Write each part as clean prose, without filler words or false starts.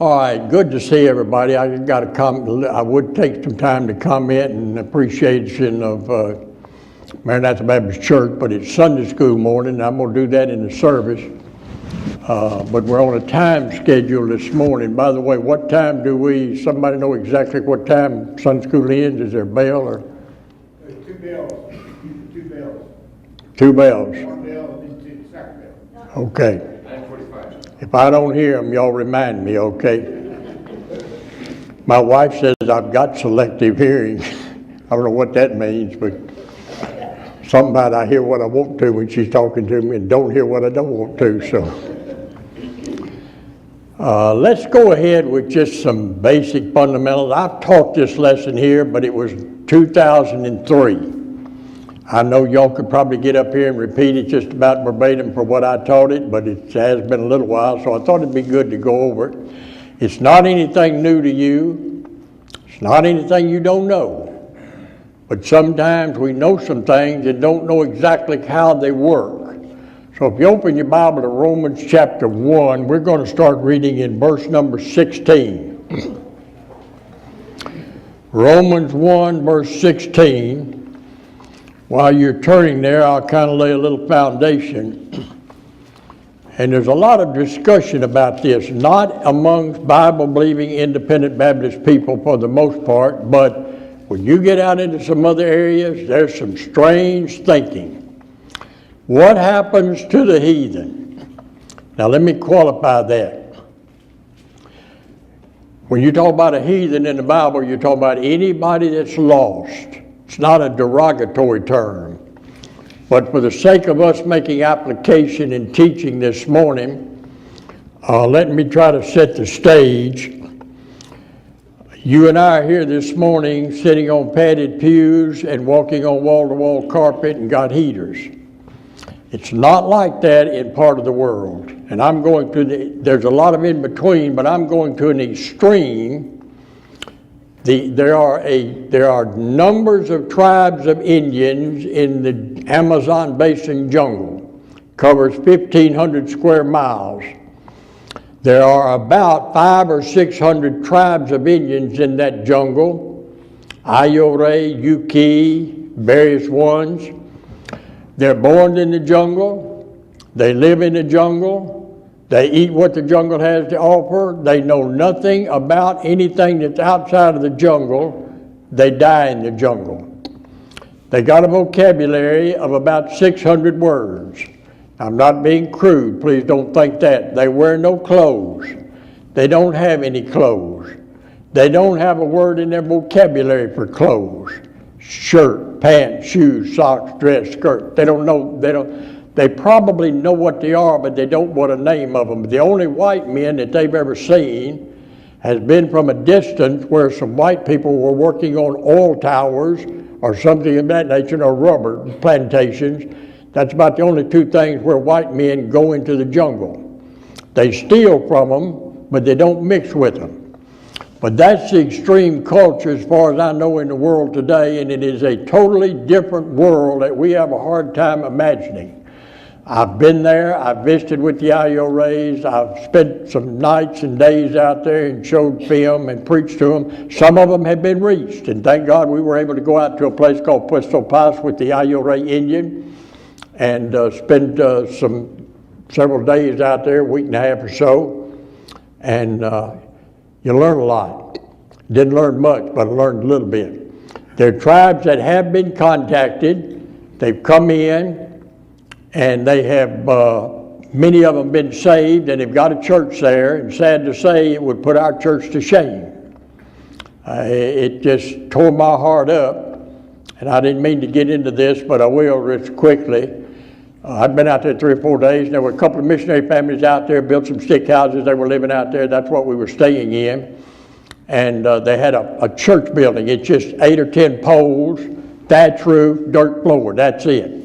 All right, good to see everybody. I would take some time to comment in appreciation of Maranatha Baptist Church, but it's Sunday school morning, and I'm going to do that in the service. But we're on a time schedule this morning. By the way, what time somebody know exactly what time Sunday school ends? Is there a bell or? There's two bells. Two bells. Two bells. One bell and then the second bell. Okay. 9:45. If I don't hear them, y'all remind me, okay? My wife says I've got selective hearing. I don't know what that means, but something about I hear what I want to when she's talking to me and don't hear what I don't want to, so. Let's go ahead with just some basic fundamentals. I've taught this lesson here, but it was 2003. I know y'all could probably get up here and repeat it just about verbatim for what I taught it, but it has been a little while, so I thought it'd be good to go over it. It's not anything new to you. It's not anything you don't know. But sometimes we know some things and don't know exactly how they work. So if you open your Bible to Romans chapter 1, we're going to start reading in verse number 16. Romans 1, verse 16. While you're turning there, I'll kind of lay a little foundation. And there's a lot of discussion about this, not amongst Bible-believing independent Baptist people for the most part, but when you get out into some other areas, there's some strange thinking. What happens to the heathen? Now let me qualify that. When you talk about a heathen in the Bible, you're talking about anybody that's lost. It's not a derogatory term. But for the sake of us making application and teaching this morning, let me try to set the stage. You and I are here this morning sitting on padded pews and walking on wall-to-wall carpet and got heaters. It's not like that in part of the world. And I'm going to, there's a lot of in between, but I'm going to an extreme. There are numbers of tribes of Indians in the Amazon basin jungle. Covers 1,500 square miles. There are about 500 or 600 tribes of Indians in that jungle. Ayore, Yuki, various ones. They're born in the jungle. They live in the jungle. They eat what the jungle has to offer. They know nothing about anything that's outside of the jungle. They die in the jungle. They got a vocabulary of about 600 words. I'm not being crude, please don't think that. They wear no clothes. They don't have any clothes. They don't have a word in their vocabulary for clothes. Shirt, pants, shoes, socks, dress, skirt. They probably know what they are, but they don't want a name of them. The only white men that they've ever seen has been from a distance where some white people were working on oil towers or something of that nature, or rubber plantations. That's about the only two things where white men go into the jungle. They steal from them, but they don't mix with them. But that's the extreme culture as far as I know in the world today, and it is a totally different world that we have a hard time imagining. I've been there, I've visited with the IORAs, I've spent some nights and days out there and showed film and preached to them. Some of them have been reached, and thank God we were able to go out to a place called Puesto Paz with the IORA Indian and spend several days out there, a week and a half or so, and you learn a lot. Didn't learn much, but I learned a little bit. There are tribes that have been contacted, they've come in, and they have, many of them been saved, and they've got a church there, and sad to say, it would put our church to shame. It just tore my heart up, and I didn't mean to get into this, but I will just quickly. I'd been out there 3 or 4 days, and there were a couple of missionary families out there, built some stick houses, they were living out there, that's what we were staying in. And they had a church building, it's just 8 or 10 poles, thatch roof, dirt floor, that's it.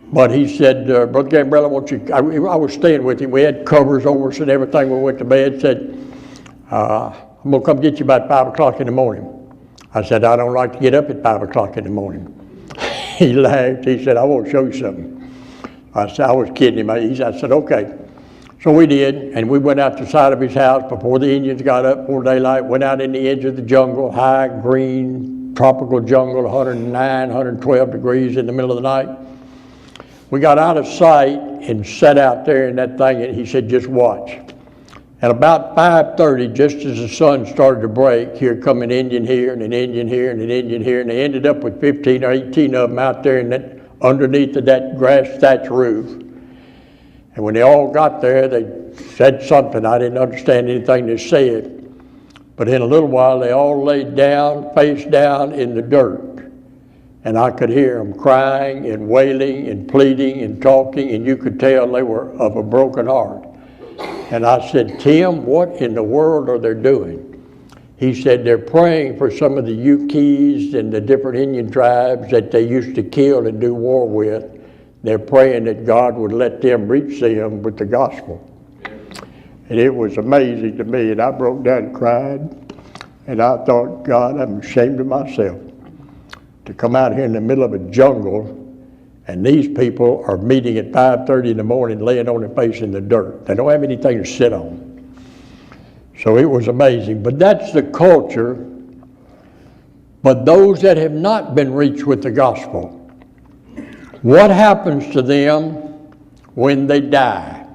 But he said, Brother Gambrell, I want you, I was staying with him. We had covers over us and everything. We went to bed, said, I'm going to come get you about 5 o'clock in the morning. I said, I don't like to get up at 5 o'clock in the morning. He laughed. He said, I want to show you something. I said, I was kidding him. I said, okay. So we did, and we went out the side of his house before the Indians got up, before daylight, went out in the edge of the jungle, high, green, tropical jungle, 109, 112 degrees in the middle of the night. We got out of sight and sat out there in that thing, and he said, just watch. At about 5:30, just as the sun started to break, here come an Indian here, and an Indian here, and an Indian here, and they ended up with 15 or 18 of them out there in that, underneath of that grass thatch roof. And when they all got there, they said something. I didn't understand anything they said. But in a little while, they all laid down, face down in the dirt. And I could hear them crying and wailing and pleading and talking, and you could tell they were of a broken heart. And I said, Tim, what in the world are they doing? He said, they're praying for some of the Yukees and the different Indian tribes that they used to kill and do war with. They're praying that God would let them reach them with the gospel. And it was amazing to me, and I broke down and cried. And I thought, God, I'm ashamed of myself to come out here in the middle of a jungle, and these people are meeting at 5:30 in the morning, laying on their face in the dirt. They don't have anything to sit on. So it was amazing. But that's the culture. But those that have not been reached with the gospel, what happens to them when they die?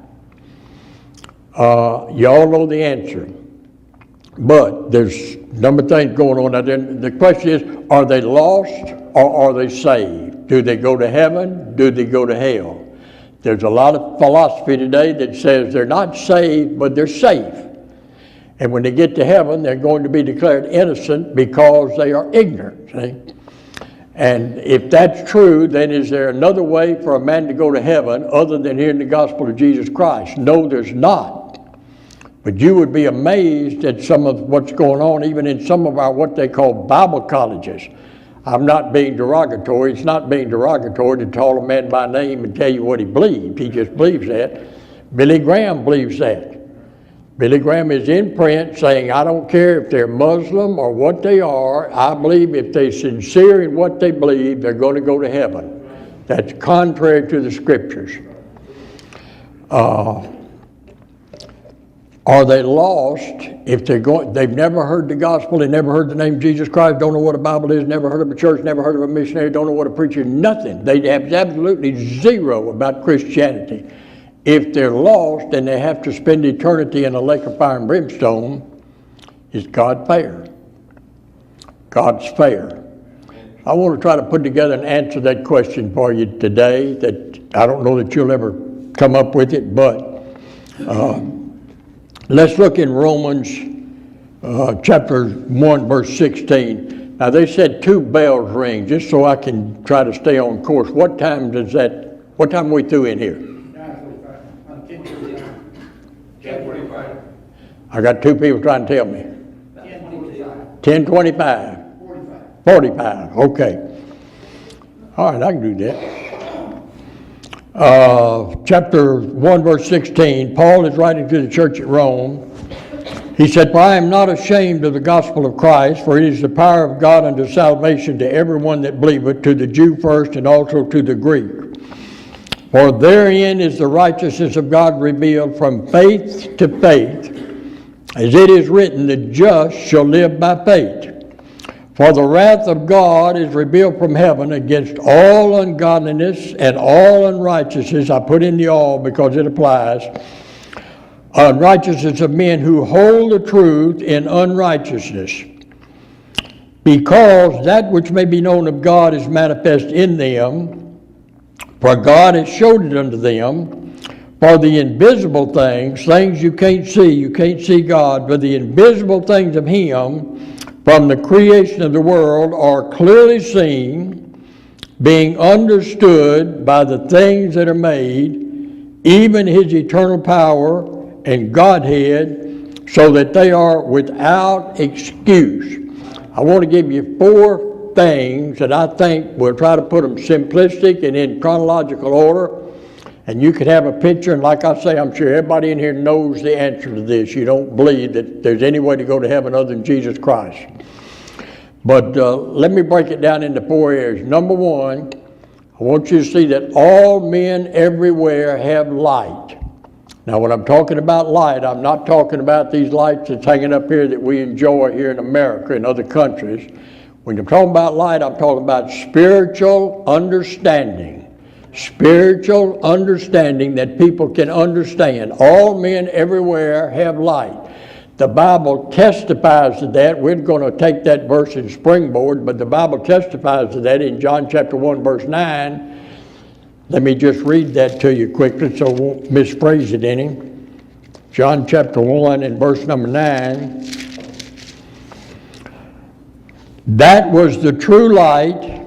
You all know the answer. But there's a number of things going on out there. The question is, are they lost or are they saved? Do they go to heaven? Do they go to hell? There's a lot of philosophy today that says they're not saved, but they're safe. And when they get to heaven, they're going to be declared innocent because they are ignorant. See? And if that's true, then is there another way for a man to go to heaven other than hearing the gospel of Jesus Christ? No, there's not. But you would be amazed at some of what's going on, even in some of our what they call Bible colleges. I'm not being derogatory. It's not being derogatory to call a man by name and tell you what he believes. He just believes that. Billy Graham believes that. Billy Graham is in print saying, I don't care if they're Muslim or what they are. I believe if they're sincere in what they believe, they're going to go to heaven. That's contrary to the scriptures. Are they lost if they've never heard the gospel, they never heard the name Jesus Christ, don't know what a Bible is, never heard of a church, never heard of a missionary, don't know what a preacher, nothing. They have absolutely zero about Christianity. If they're lost and they have to spend eternity in a lake of fire and brimstone, is God fair? God's fair. I want to try to put together and answer that question for you today. That I don't know that you'll ever come up with it, but let's look in Romans chapter 1, verse 16. Now they said 2 bells ring, just so I can try to stay on course. What time are we through in here? 10:45. I got 2 people trying to tell me. 10:25. 45, okay. All right, I can do that. Chapter 1, verse 16, Paul is writing to the church at Rome. He said, For I am not ashamed of the gospel of Christ, for it is the power of God unto salvation to everyone that believeth, to the Jew first and also to the Greek. For therein is the righteousness of God revealed from faith to faith, as it is written, the just shall live by faith. For the wrath of God is revealed from heaven against all ungodliness and all unrighteousness. I put in the all because it applies. Unrighteousness of men who hold the truth in unrighteousness. Because that which may be known of God is manifest in them, for God has showed it unto them. For the invisible things you can't see God, but the invisible things of Him from the creation of the world are clearly seen, being understood by the things that are made, even His eternal power and Godhead, so that they are without excuse. I want to give you 4 things that I think we'll try to put them simplistic and in chronological order. And you can have a picture, and like I say, I'm sure everybody in here knows the answer to this. You don't believe that there's any way to go to heaven other than Jesus Christ. But let me break it down into 4 areas. Number 1, I want you to see that all men everywhere have light. Now, when I'm talking about light, I'm not talking about these lights that's hanging up here that we enjoy here in America and other countries. When I'm talking about light, I'm talking about spiritual understanding. Spiritual understanding that people can understand. All men everywhere have light. The Bible testifies to that. We're going to take that verse and springboard, but the Bible testifies to that in John chapter 1, verse 9. Let me just read that to you quickly so I won't misphrase it any. John chapter 1 and verse number 9. That was the true light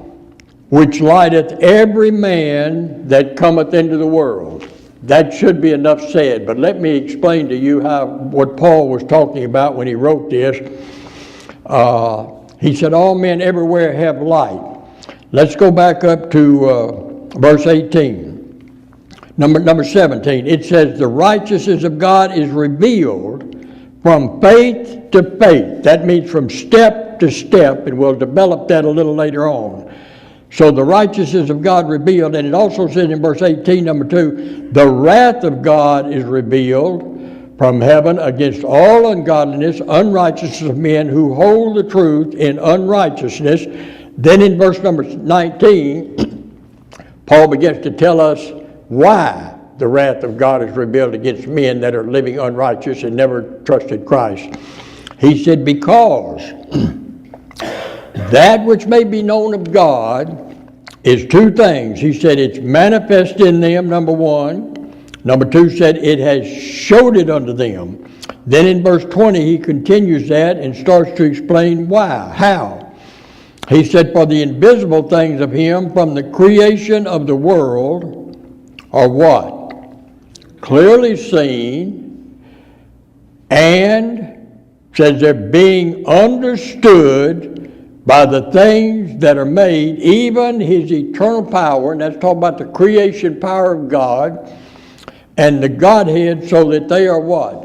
which lighteth every man that cometh into the world. That should be enough said, but let me explain to you what Paul was talking about when he wrote this. He said, all men everywhere have light. Let's go back up to verse 18. Number 17. It says, the righteousness of God is revealed from faith to faith. That means from step to step, and we'll develop that a little later on. So the righteousness of God revealed, and it also says in verse 18, number 2, the wrath of God is revealed from heaven against all ungodliness, unrighteousness of men who hold the truth in unrighteousness. Then in verse number 19, Paul begins to tell us why the wrath of God is revealed against men that are living unrighteous and never trusted Christ. He said, because that which may be known of God is two things. He said it's manifest in them, number one. Number two said it has showed it unto them. Then in verse 20 he continues that and starts to explain why, how. He said, for the invisible things of him from the creation of the world are what? Clearly seen, and says they're being understood by the things that are made, even his eternal power, and that's talking about the creation power of God, and the Godhead, so that they are what?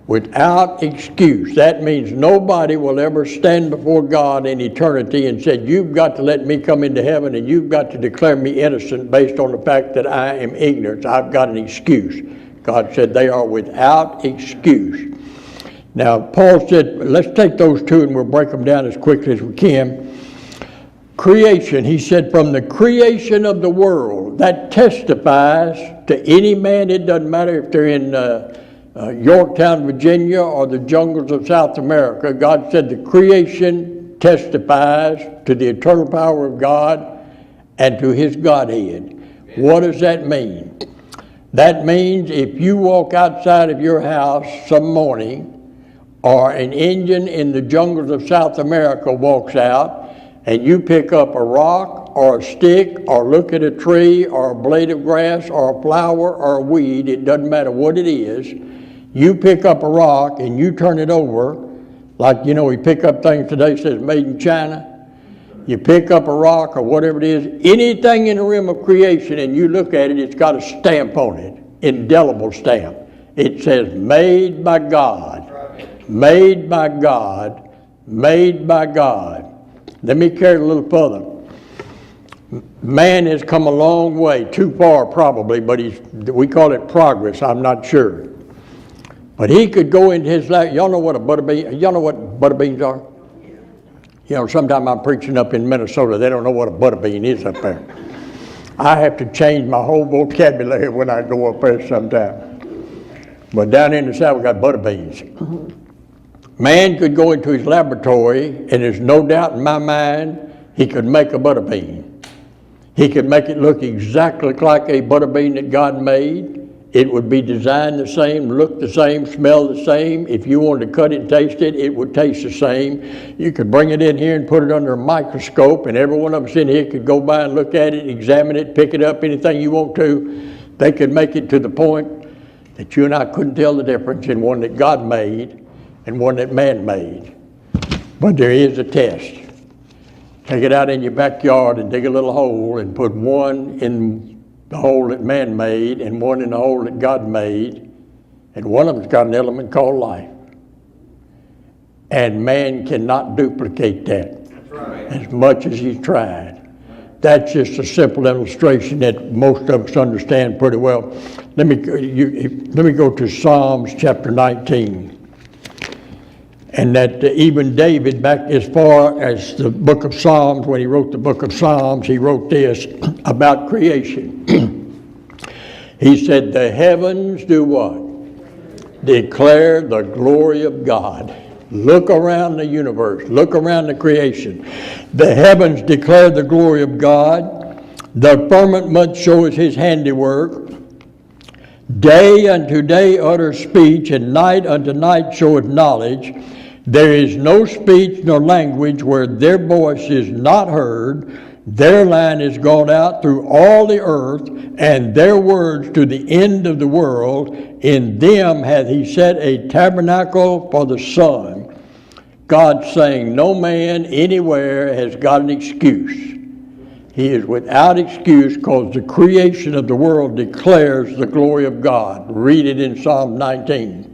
Without excuse. That means nobody will ever stand before God in eternity and say, you've got to let me come into heaven and you've got to declare me innocent based on the fact that I am ignorant. I've got an excuse. God said they are without excuse. Now, Paul said, let's take those two and we'll break them down as quickly as we can. Creation, he said, from the creation of the world, that testifies to any man. It doesn't matter if they're in Yorktown, Virginia, or the jungles of South America. God said the creation testifies to the eternal power of God and to his Godhead. What does that mean? That means if you walk outside of your house some morning, or an Indian in the jungles of South America walks out, and you pick up a rock or a stick or look at a tree or a blade of grass or a flower or a weed, it doesn't matter what it is, you pick up a rock and you turn it over, like, you know, we pick up things today that says made in China. You pick up a rock or whatever it is, anything in the realm of creation, and you look at it, it's got a stamp on it, indelible stamp. It says made by God. Made by God, made by God. Let me carry it a little further. Man has come a long way, too far probably, but we call it progress, I'm not sure. But he could go into his life. Y'all know what a butter bean, y'all know what butter beans are? You know, sometimes I'm preaching up in Minnesota, they don't know what a butter bean is up there. I have to change my whole vocabulary when I go up there sometimes. But down in the South, we got butter beans. Man could go into his laboratory, and there's no doubt in my mind he could make a butter bean. He could make it look exactly like a butter bean that God made. It would be designed the same, look the same, smell the same. If you wanted to cut it and taste it, it would taste the same. You could bring it in here and put it under a microscope, and every one of us in here could go by and look at it, examine it, pick it up, anything you want to. They could make it to the point that you and I couldn't tell the difference in one that God made and one that man made. But there is a test. Take it out in your backyard and dig a little hole and put one in the hole that man made and one in the hole that God made, and one of them's got an element called life. And man cannot duplicate that. That's right. As much as he's tried. That's just a simple illustration that most of us understand pretty well. let me go to Psalms chapter 19. And that even David, back as far as the book of Psalms, when he wrote the book of Psalms, he wrote this about creation. He said, the heavens do what? Declare the glory of God. Look around the universe. Look around the creation. The heavens declare the glory of God. The firmament shows his handiwork. Day unto day utters speech, and night unto night showeth knowledge. There is no speech nor language where their voice is not heard. Their line is gone out through all the earth, and their words to the end of the world. In them hath he set a tabernacle for the sun. God saying no man anywhere has got an excuse. He is without excuse because the creation of the world declares the glory of God. Read it in Psalm 19.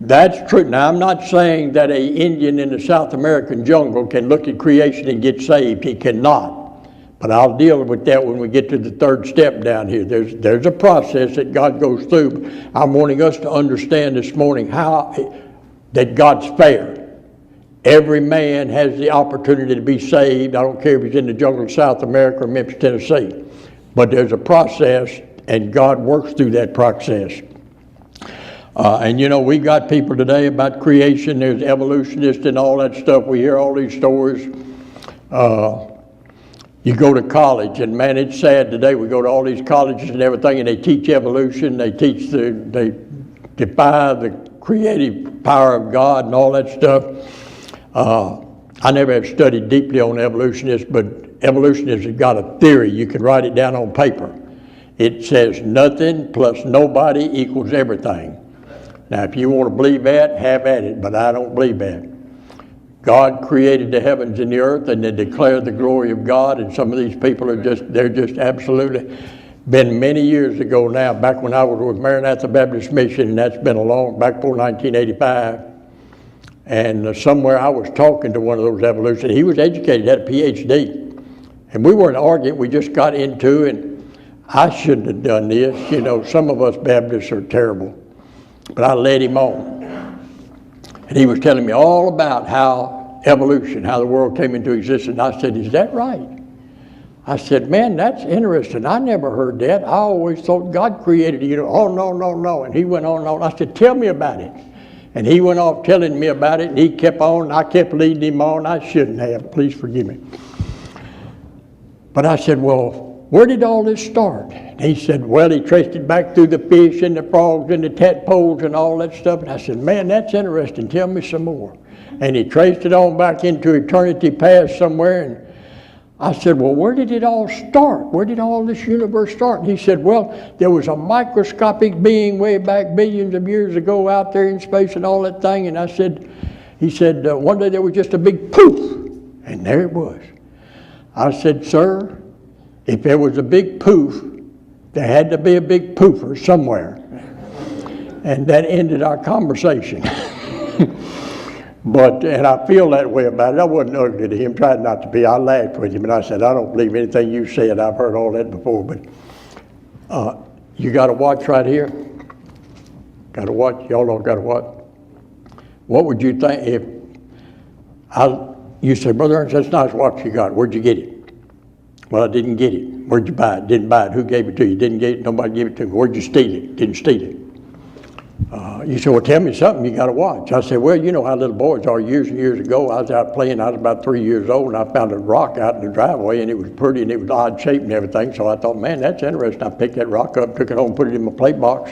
That's true. Now, I'm not saying that an Indian in the South American jungle can look at creation and get saved. He cannot. But I'll deal with that when we get to the third step down here. There's a process that God goes through. I'm wanting us to understand this morning that God's fair. Every man has the opportunity to be saved. I don't care if he's in the jungle of South America or Memphis, Tennessee. But there's a process, and God works through that process. And you know, we got people today about creation. There's evolutionists and all that stuff. We hear all these stories. You go to college, and man, it's sad today. We go to all these colleges and everything, and they teach evolution. They defy the creative power of God and all that stuff. I never have studied deeply on evolutionists, but evolutionists have got a theory. You can write it down on paper. It says nothing plus nobody equals everything. Now, if you want to believe that, have at it, but I don't believe that. God created the heavens and the earth, and they declare the glory of God, and some of these people they're just absolutely, been many years ago now, back when I was with Maranatha Baptist Mission, and that's been back before 1985. And somewhere I was talking to one of those evolutionists. He was educated, had a PhD. And we weren't arguing, we just got into it. I shouldn't have done this. You know, some of us Baptists are terrible. But I led him on. And he was telling me all about how evolution, how the world came into existence. I said, is that right? I said, man, that's interesting. I never heard that. I always thought God created the universe. Oh, no. And he went on and on. I said, tell me about it. And he went off telling me about it, and he kept on, and I kept leading him on. I shouldn't have. Please forgive me. But I said, well, where did all this start? And he said, well, he traced it back through the fish and the frogs and the tadpoles and all that stuff. And I said, man, that's interesting. Tell me some more. And he traced it on back into eternity past somewhere. And I said, well, where did it all start? Where did all this universe start? And he said, well, there was a microscopic being way back billions of years ago out there in space and all that thing. And he said, one day there was just a big poof. And there it was. I said, sir, if there was a big poof, there had to be a big poofer somewhere. And that ended our conversation. And I feel that way about it. I wasn't ugly to him, tried not to be. I laughed with him, and I said, I don't believe anything you said. I've heard all that before, but you got a watch right here? Got a watch? Y'all all got a watch? What would you think if you say, Brother Ernest, that's a nice watch you got. Where'd you get it? Well, I didn't get it. Where'd you buy it? Didn't buy it. Who gave it to you? Didn't get it. Nobody gave it to me. Where'd you steal it? Didn't steal it. You said, well, tell me something you got to watch. I said, well, you know how little boys are. Years and years ago, I was out playing. I was about 3 years old, and I found a rock out in the driveway, and it was pretty, and it was odd shape and everything. So I thought, man, that's interesting. I picked that rock up, took it home, put it in my play box,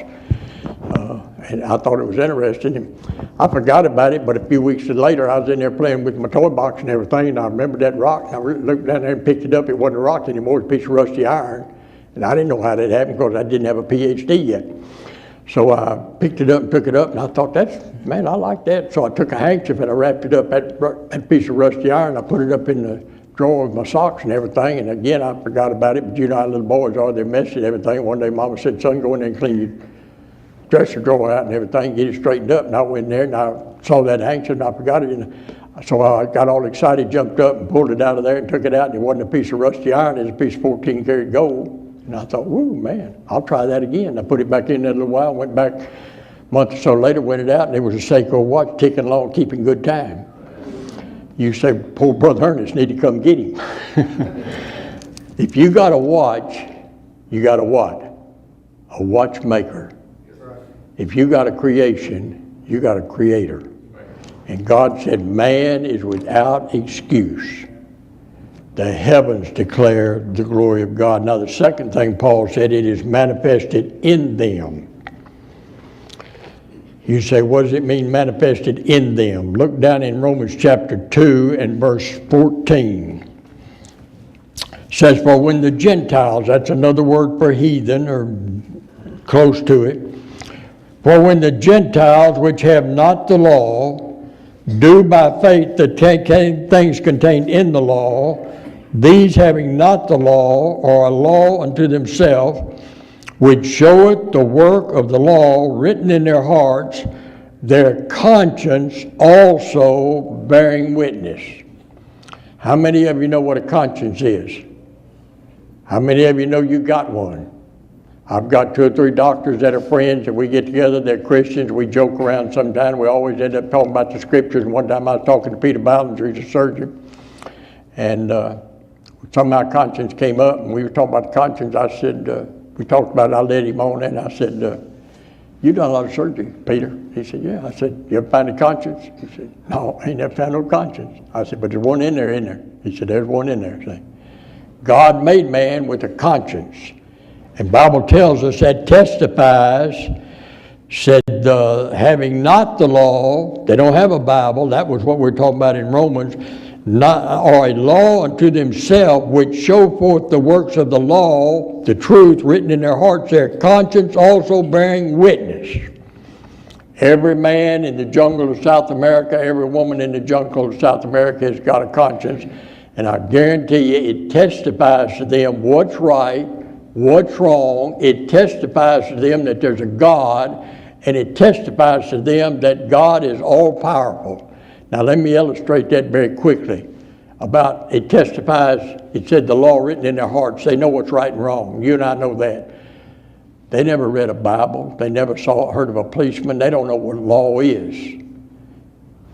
and I thought it was interesting. And I forgot about it, but a few weeks later, I was in there playing with my toy box and everything, and I remembered that rock, and I looked down there and picked it up. It wasn't a rock anymore. It was a piece of rusty iron, and I didn't know how that happened because I didn't have a PhD yet. So I picked it up and took it up, and I thought, man, I like that. So I took a handkerchief and I wrapped it up, that piece of rusty iron. I put it up in the drawer of my socks and everything, and again, I forgot about it, but you know how little boys are, they're messy and everything. One day Mama said, son, go in there and clean your dresser drawer out and everything, get it straightened up. And I went in there and I saw that handkerchief and I forgot it. And so I got all excited, jumped up and pulled it out of there and took it out, and it wasn't a piece of rusty iron, it was a piece of 14 karat gold. And I thought, whoa, man, I'll try that again. I put it back in there a little while, went back a month or so later, went it out, and there was a Seiko watch ticking along, keeping good time. You say, poor Brother Earnest need to come get him. If you got a watch, you got a what? A watchmaker. If you got a creation, you got a creator. And God said, man is without excuse. The heavens declare the glory of God. Now the second thing Paul said, it is manifested in them. You say, what does it mean, manifested in them? Look down in Romans chapter 2 and verse 14. It says, for when the Gentiles, that's another word for heathen or close to it. For when the Gentiles, which have not the law, do by faith the things contained in the law, these having not the law, are a law unto themselves, which showeth the work of the law written in their hearts, their conscience also bearing witness. How many of you know what a conscience is? How many of you know you got one? I've got 2 or 3 doctors that are friends, and we get together, they're Christians, we joke around sometimes, we always end up talking about the scriptures, and one time I was talking to Peter Ballinger, he's a surgeon, and some of my conscience came up, and we were talking about the conscience. I said, we talked about it, I led him on, and I said, you done a lot of surgery, Peter. He said, yeah. I said, you ever find a conscience? He said, no, I ain't never found no conscience. I said, but there's one in there, isn't there? He said, there's one in there. See? God made man with a conscience. And Bible tells us that testifies, said, having not the law, they don't have a Bible, that was what we're talking about in Romans, or a law unto themselves, which show forth the works of the law, the truth written in their hearts, their conscience also bearing witness. Every man in the jungle of South America, every woman in the jungle of South America has got a conscience, and I guarantee you it testifies to them what's right, what's wrong. It testifies to them that there's a God, and it testifies to them that God is all-powerful. Now let me illustrate that very quickly. About it testifies, it said the law written in their hearts. They know what's right and wrong. You and I know that. They never read a Bible. They never heard of a policeman. They don't know what law is.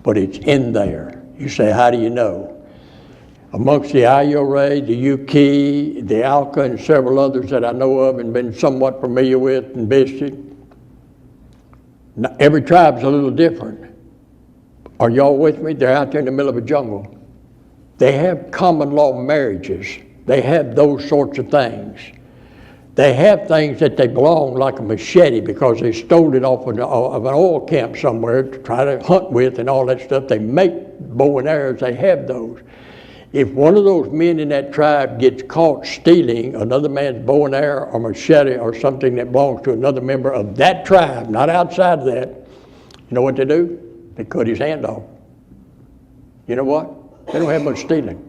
But it's in there. You say, how do you know? Amongst the IORA, the UK, the ALCA, and several others that I know of and been somewhat familiar with and visited, every tribe's a little different. Are y'all with me? They're out there in the middle of a jungle. They have common law marriages. They have those sorts of things. They have things that they belong, like a machete, because they stole it off of an oil camp somewhere to try to hunt with and all that stuff. They make bow and arrows. They have those. If one of those men in that tribe gets caught stealing another man's bow and arrow or machete or something that belongs to another member of that tribe, not outside of that, you know what they do? They cut his hand off. You know what? They don't have much stealing.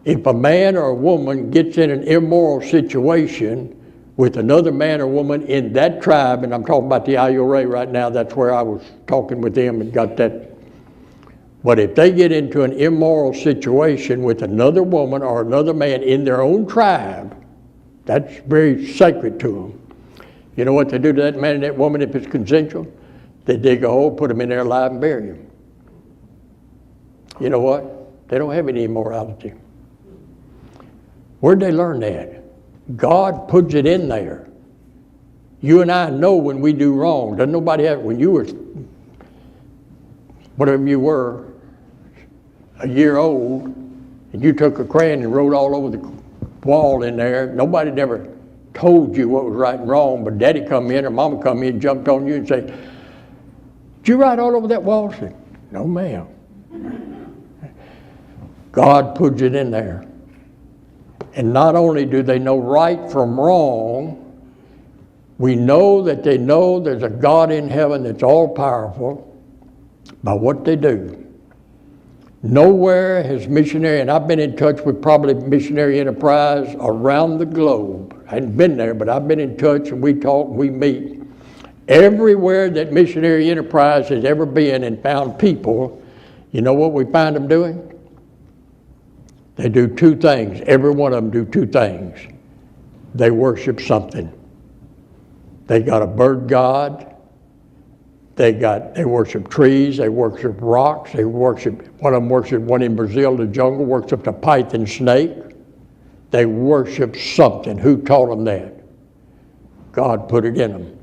If a man or a woman gets in an immoral situation with another man or woman in that tribe, and I'm talking about the IORA right now, that's where I was talking with them and got that. But if they get into an immoral situation with another woman or another man in their own tribe, that's very sacred to them. You know what they do to that man and that woman if it's consensual? They dig a hole, put them in there alive, and bury them. You know what? They don't have any immorality. Where'd they learn that? God puts it in there. You and I know when we do wrong. Doesn't nobody have, when you were, whatever you were, a year old, and you took a crayon and wrote all over the wall in there, nobody never told you what was right and wrong, but Daddy come in or Mama come in and jumped on you and say, did you write all over that wall? I said, no, ma'am. God puts it in there. And not only do they know right from wrong, we know that they know there's a God in heaven that's all-powerful by what they do. Nowhere has missionary, and I've been in touch with probably missionary enterprise around the globe. I hadn't been there, but I've been in touch and we talk, we meet. Everywhere that missionary enterprise has ever been and found people, you know what we find them doing? They do two things. Every one of them do two things. they worship something. They got a bird god. They worship trees. They worship rocks. One of them worshipped one in Brazil, the jungle, worshipped a python snake. They worship something. Who taught them that? God put it in them.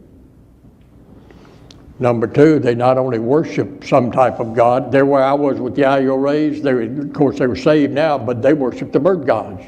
Number two, they not only worship some type of God. There where I was with the IORAs, of course they were saved now, but they worship the bird gods.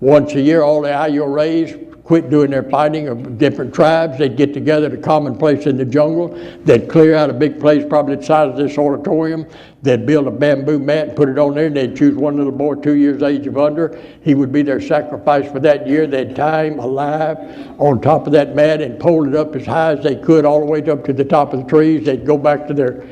Once a year, all the IORAs quit doing their fighting of different tribes. They'd get together at a common place in the jungle. They'd clear out a big place, probably the size of this auditorium. They'd build a bamboo mat and put it on there, and they'd choose one little boy 2 years age of under. He would be their sacrifice for that year. They'd tie him alive on top of that mat and pole it up as high as they could, all the way up to the top of the trees. They'd go back to their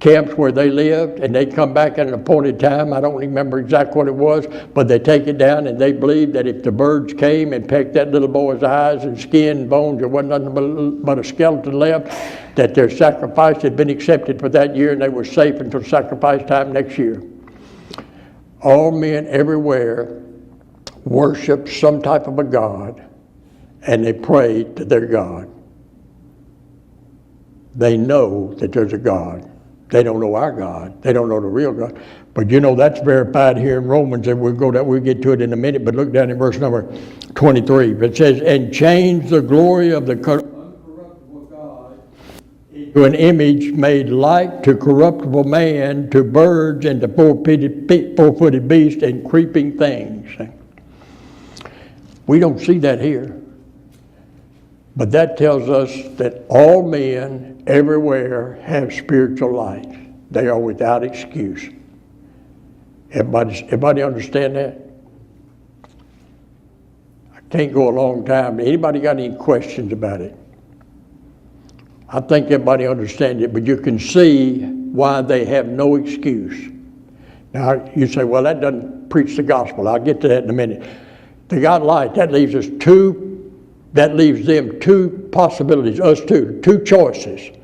camps where they lived, and they'd come back at an appointed time. I don't remember exactly what it was, but they take it down, and they believed that if the birds came and pecked that little boy's eyes and skin and bones, there wasn't nothing but a skeleton left, that their sacrifice had been accepted for that year, and they were safe until sacrifice time next year. All men everywhere worship some type of a God, and they pray to their God. They know that there's a God. They don't know our God. They don't know the real God. But you know that's verified here in Romans, and we'll get to it in a minute, but look down at verse number 23. It says, and change the glory of the uncorruptible God into an image made like to corruptible man, to birds, and to four-footed beasts, and creeping things. We don't see that here. But that tells us that all men everywhere have spiritual light. They are without excuse. Everybody understand that? I can't go a long time. Anybody got any questions about it? I think everybody understands it, but you can see why they have no excuse. Now you say, well, that doesn't preach the gospel. I'll get to that in a minute. They got light. That leaves them two possibilities, two choices.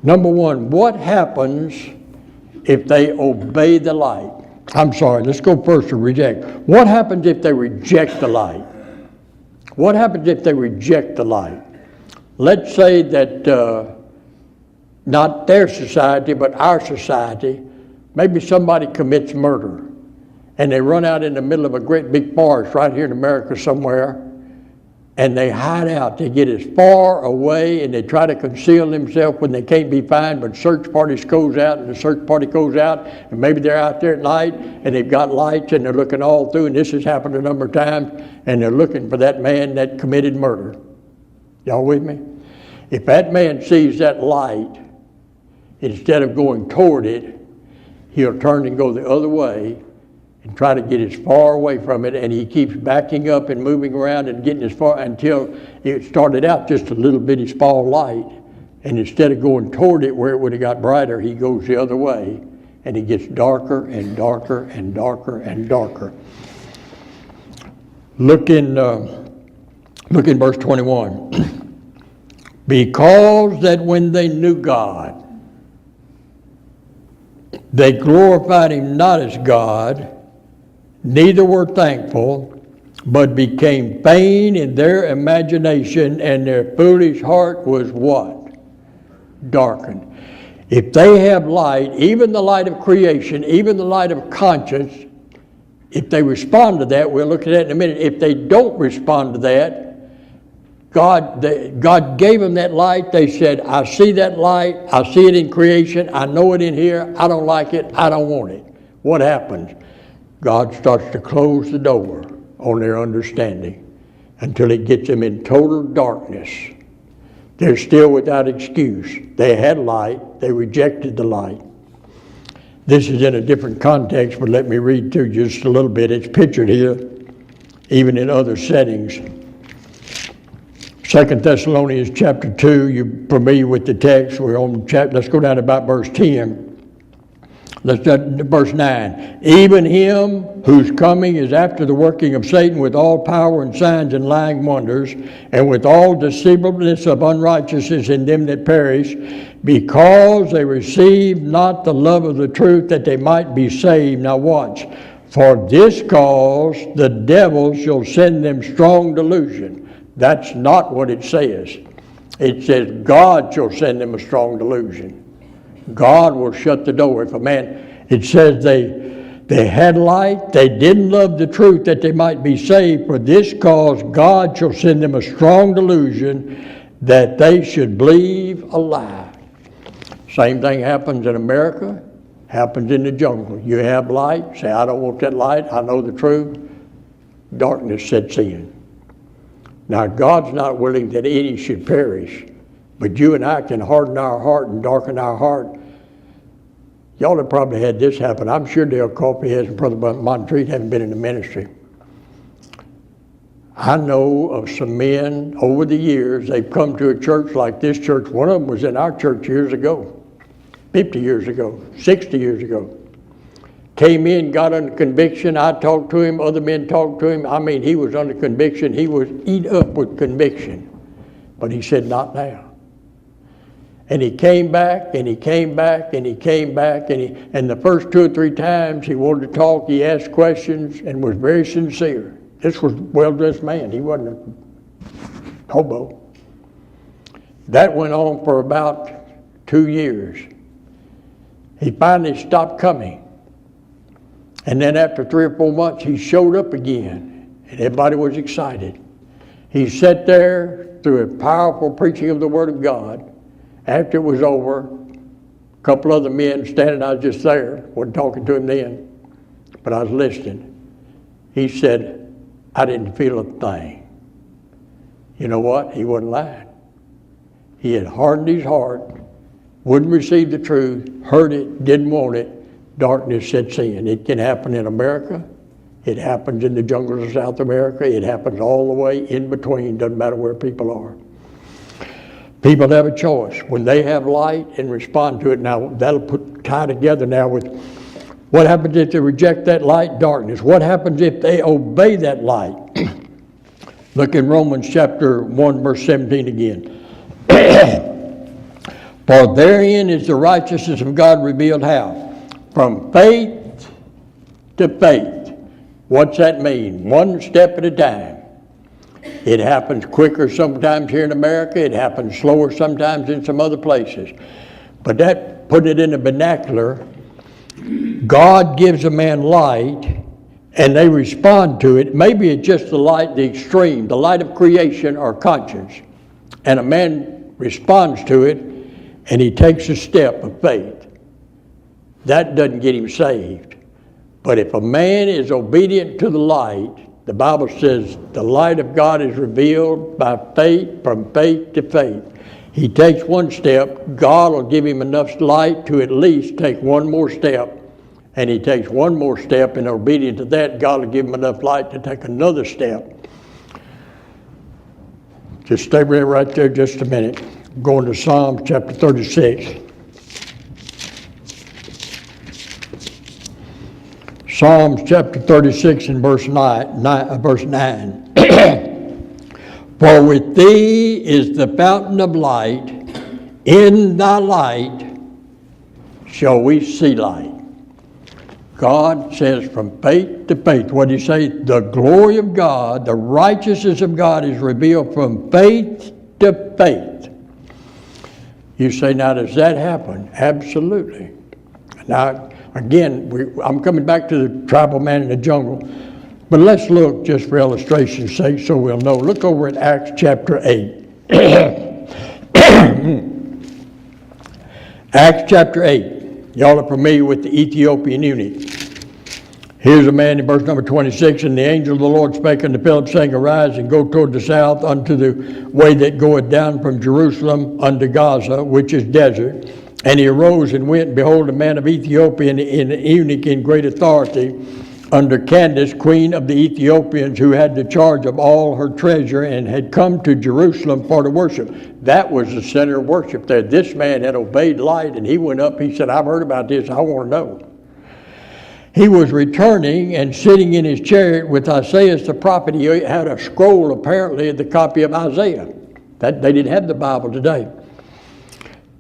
Number one, what happens if they obey the light? I'm sorry, let's go first to reject. What happens if they reject the light? What happens if they reject the light? Let's say that not their society, but our society, maybe somebody commits murder, and they run out in the middle of a great big forest right here in America somewhere, and they hide out. They get as far away, and they try to conceal themselves when they can't be found, but search parties goes out, and the search party goes out, and maybe they're out there at night, and they've got lights, and they're looking all through, and this has happened a number of times, and they're looking for that man that committed murder. Y'all with me? If that man sees that light, instead of going toward it, he'll turn and go the other way, and try to get as far away from it, and he keeps backing up and moving around and getting as far until it started out just a little bitty small light, and instead of going toward it where it would have got brighter, he goes the other way, and it gets darker and darker and darker and darker. Look in verse 21. Because that when they knew God, they glorified him not as God, neither were thankful, but became vain in their imagination, and their foolish heart was what? Darkened. If they have light, even the light of creation, even the light of conscience, if they respond to that, we'll look at that in a minute. If they don't respond to that, God gave them that light. They said, I see that light. I see it in creation. I know it in here. I don't like it. I don't want it. What happens? God starts to close the door on their understanding until it gets them in total darkness. They're still without excuse. They had light. They rejected the light. This is in a different context, but let me read to you just a little bit. It's pictured here, even in other settings. 2 Thessalonians chapter 2, you're familiar with the text. We're on let's go down to about verse 10. Let's go to verse 9. Even him whose coming is after the working of Satan with all power and signs and lying wonders, and with all deceivableness of unrighteousness in them that perish, because they received not the love of the truth that they might be saved. Now watch. For this cause the devil shall send them strong delusion. That's not what it says. It says God shall send them a strong delusion. God will shut the door. If a man, it says they had light, they didn't love the truth that they might be saved. For this cause God shall send them a strong delusion that they should believe a lie. Same thing happens in America, happens in the jungle. You have light, say, I don't want that light, I know the truth. Darkness sets in. Now, God's not willing that any should perish, but you and I can harden our heart and darken our heart. Y'all have probably had this happen. I'm sure Dale Coffey has, and Brother Montreat haven't been in the ministry. I know of some men over the years, they've come to a church like this church. One of them was in our church years ago, 50 years ago, 60 years ago. Came in, got under conviction. I talked to him, other men talked to him. I mean, he was under conviction. He was eat up with conviction. But he said, not now. And he came back, and he came back, and he came back, and the first 2 or 3 times he wanted to talk, he asked questions and was very sincere. This was a well-dressed man. He wasn't a hobo. That went on for about 2 years. He finally stopped coming. And then after 3 or 4 months, he showed up again, and everybody was excited. He sat there through a powerful preaching of the Word of God. After it was over, a couple other men standing, I was just there, wasn't talking to him then, but I was listening. He said, I didn't feel a thing. You know what? He wasn't lying. He had hardened his heart, wouldn't receive the truth, heard it, didn't want it. Darkness sets in. It can happen in America. It happens in the jungles of South America. It happens all the way in between. Doesn't matter where people are. People have a choice. When they have light and respond to it, now that'll tie together now with what happens if they reject that light? Darkness. What happens if they obey that light? Look in Romans chapter 1, verse 17 again. For therein is the righteousness of God revealed how? From faith to faith. What's that mean? One step at a time. It happens quicker sometimes here in America. It happens slower sometimes in some other places. But that, putting it in the vernacular, God gives a man light and they respond to it. Maybe it's just the light, the extreme, the light of creation or conscience. And a man responds to it and he takes a step of faith. That doesn't get him saved. But if a man is obedient to the light, the Bible says the light of God is revealed by faith, from faith to faith. He takes one step, God will give him enough light to at least take one more step. And he takes one more step, and obedient to that, God will give him enough light to take another step. Just stay right there just a minute. I'm going to Psalms chapter 36. Psalms chapter 36 and verse 9. For with thee is the fountain of light, in thy light shall we see light. God says from faith to faith. What did he say? The glory of God, the righteousness of God is revealed from faith to faith. You say, now does that happen? Absolutely. Now, again, I'm coming back to the tribal man in the jungle, but let's look just for illustration's sake so we'll know. Look over at Acts chapter 8. Acts chapter 8. Y'all are familiar with the Ethiopian eunuch. Here's a man in verse number 26, and the angel of the Lord spake unto Philip, saying, Arise and go toward the south unto the way that goeth down from Jerusalem unto Gaza, which is desert. And he arose and went, and behold, a man of Ethiopia, and an eunuch in great authority, under Candace, queen of the Ethiopians, who had the charge of all her treasure, and had come to Jerusalem for to worship. That was the center of worship there. This man had obeyed light, and he went up. He said, I've heard about this. I want to know. He was returning and sitting in his chariot with Isaiah the prophet. He had a scroll, apparently, the copy of Isaiah. That they didn't have the Bible today.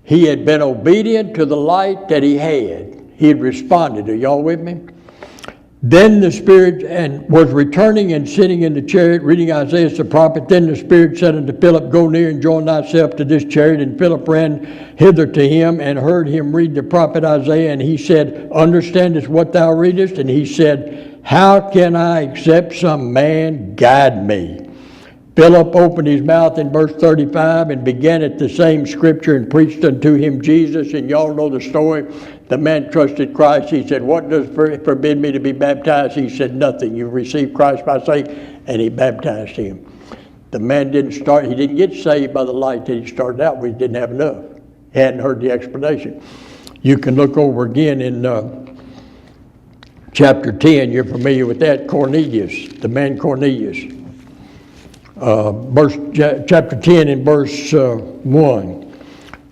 He had been obedient to the light that he had. He had responded. Are y'all with me? Then the Spirit and was returning and sitting in the chariot, reading Isaiah the prophet. Then the Spirit said unto Philip, Go near and join thyself to this chariot. And Philip ran hither to him and heard him read the prophet Isaiah. And he said, Understandest what thou readest? And he said, How can I, except some man guide me? Philip opened his mouth in verse 35 and began at the same scripture and preached unto him Jesus. And y'all know the story. The man trusted Christ. He said, What does forbid me to be baptized? He said, Nothing. You received Christ by faith. And he baptized him. The man he didn't get saved by the light that he started out with. He didn't have enough. He hadn't heard the explanation. You can look over again in chapter 10. You're familiar with that. Cornelius, the man Cornelius. Chapter 10 and verse 1.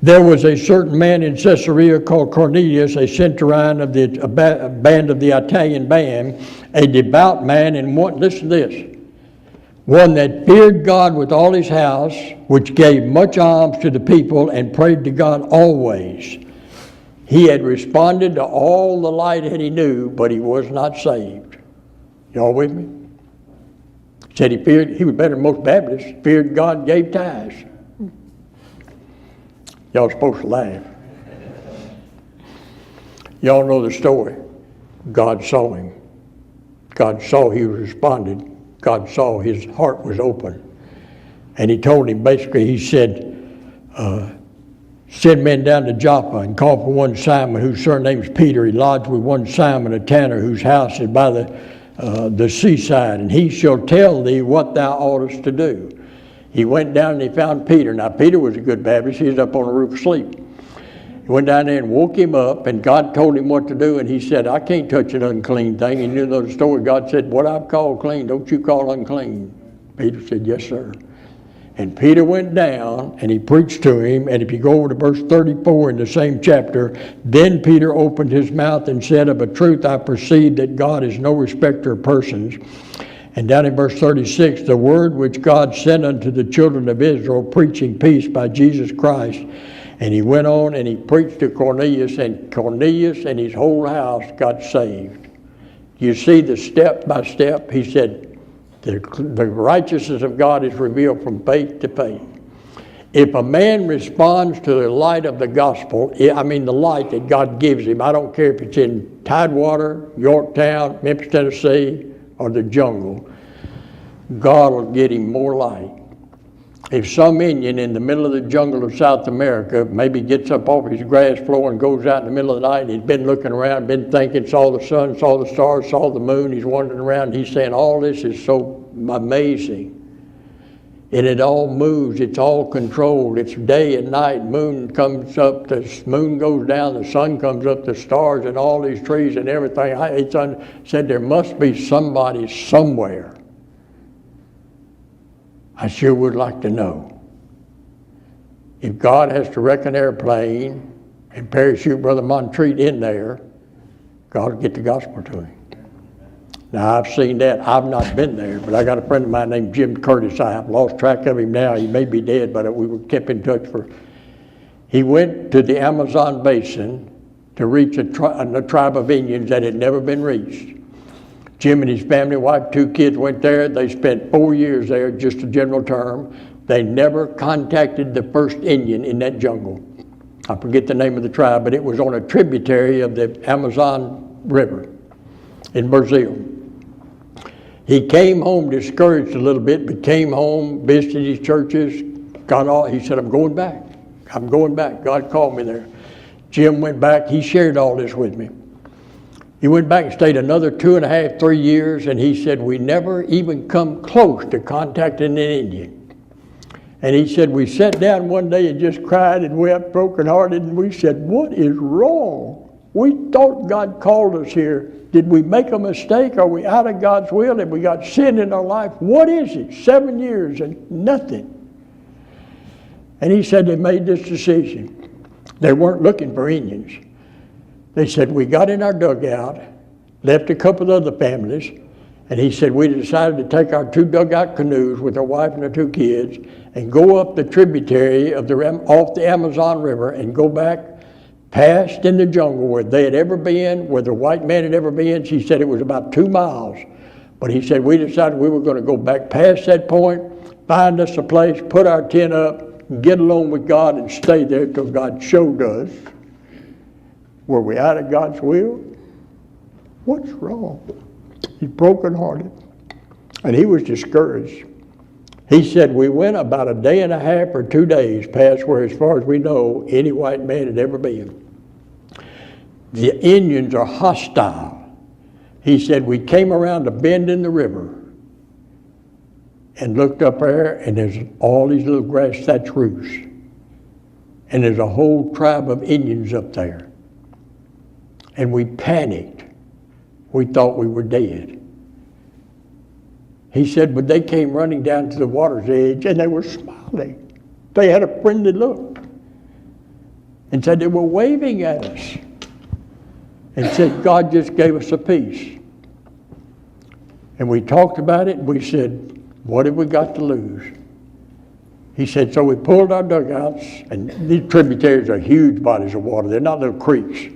There was a certain man in Caesarea called Cornelius, a centurion of the band of the Italian band, a devout man, and listen to this, one that feared God with all his house, which gave much alms to the people and prayed to God always. He had responded to all the light that he knew, but he was not saved. Y'all with me? Said he was better than most Baptists, feared God, gave tithes. Y'all supposed to laugh. Y'all know the story. God saw him. God saw he responded. God saw his heart was open. And he told him, basically, he said, send men down to Joppa and call for one Simon, whose surname is Peter. He lodged with one Simon, a tanner, whose house is by the seaside, and he shall tell thee what thou oughtest to do. He went down and he found Peter. Now, Peter was a good Baptist. He was up on the roof asleep. He went down there and woke him up, and God told him what to do, and he said, I can't touch an unclean thing. And you know the story. God said, what I've called clean, don't you call unclean. Peter said, yes, sir. And Peter went down and he preached to him. And if you go over to verse 34 in the same chapter, then Peter opened his mouth and said, Of a truth I perceive that God is no respecter of persons. And down in verse 36, the word which God sent unto the children of Israel, preaching peace by Jesus Christ. And he went on and he preached to Cornelius, and Cornelius and his whole house got saved. You see the step by step. He said, the righteousness of God is revealed from faith to faith. If a man responds to the light of the gospel, the light that God gives him, I don't care if it's in Tidewater, Yorktown, Memphis, Tennessee, or the jungle, God will get him more light. If some Indian in the middle of the jungle of South America maybe gets up off his grass floor and goes out in the middle of the night, and he's been looking around, been thinking, saw the sun, saw the stars, saw the moon, he's wandering around, he's saying, all this is so amazing. And it all moves, it's all controlled, it's day and night, moon comes up, the moon goes down, the sun comes up, the stars and all these trees and everything. Said there must be somebody somewhere. I sure would like to know. If God has to wreck an airplane and parachute Brother Montreat in there, God will get the gospel to him. Now, I've seen that. I've not been there, but I got a friend of mine named Jim Curtis. I have lost track of him now. He may be dead, but we were kept in touch He went to the Amazon basin to reach a tribe of Indians that had never been reached. Jim and his family, wife, 2 kids went there. They spent 4 years there, just a general term. They never contacted the first Indian in that jungle. I forget the name of the tribe, but it was on a tributary of the Amazon River in Brazil. He came home discouraged a little bit, but came home, visited his churches, he said, I'm going back. I'm going back. God called me there. Jim went back. He shared all this with me. He went back and stayed another 2.5, 3 years, and he said, we never even come close to contacting an Indian. And he said, we sat down one day and just cried and wept, brokenhearted, and we said, what is wrong? We thought God called us here. Did we make a mistake? Are we out of God's will? Have we got sin in our life? What is it? 7 years and nothing. And he said they made this decision. They weren't looking for Indians. They said, we got in our dugout, left a couple of other families, and he said, we decided to take our 2 dugout canoes with our wife and our 2 kids and go up the tributary off the Amazon River and go back past in the jungle where they had ever been, where the white man had ever been. She said it was about 2 miles. But he said we decided we were going to go back past that point, find us a place, put our tent up, get alone with God and stay there until God showed us. Were we out of God's will? What's wrong? He's brokenhearted. And he was discouraged. He said we went about a day and a half or 2 days past where, as far as we know, any white man had ever been. The Indians are hostile. He said we came around a bend in the river and looked up there, and there's all these little grass thatch roofs. And there's a whole tribe of Indians up there. And we panicked. We thought we were dead. He said, but they came running down to the water's edge and they were smiling. They had a friendly look. And said they were waving at us. And said, God just gave us a peace. And we talked about it and we said, what have we got to lose? He said, so we pulled our dugouts, and these tributaries are huge bodies of water. They're not little creeks.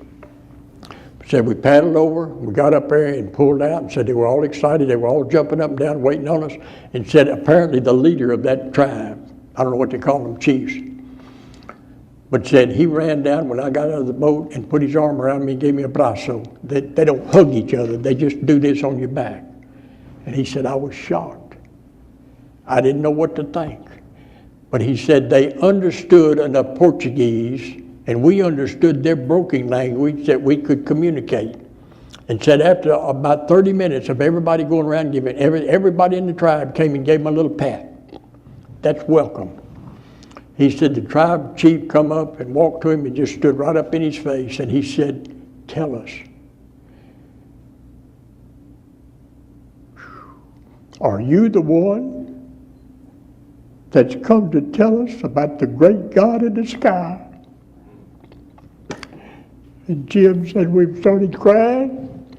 Said we paddled over, we got up there and pulled out, and said they were all excited. They were all jumping up and down, waiting on us, and said apparently the leader of that tribe, I don't know what they call them, chiefs, but said he ran down when I got out of the boat and put his arm around me and gave me a brazo. They don't hug each other. They just do this on your back. And he said, I was shocked. I didn't know what to think. But he said they understood enough Portuguese, and we understood their broken language that we could communicate. And said after about 30 minutes of everybody going around giving, everybody in the tribe came and gave him a little pat. That's welcome. He said the tribe chief come up and walked to him and just stood right up in his face, and he said, tell us, are you the one that's come to tell us about the great God in the sky? And Jim said, we started crying.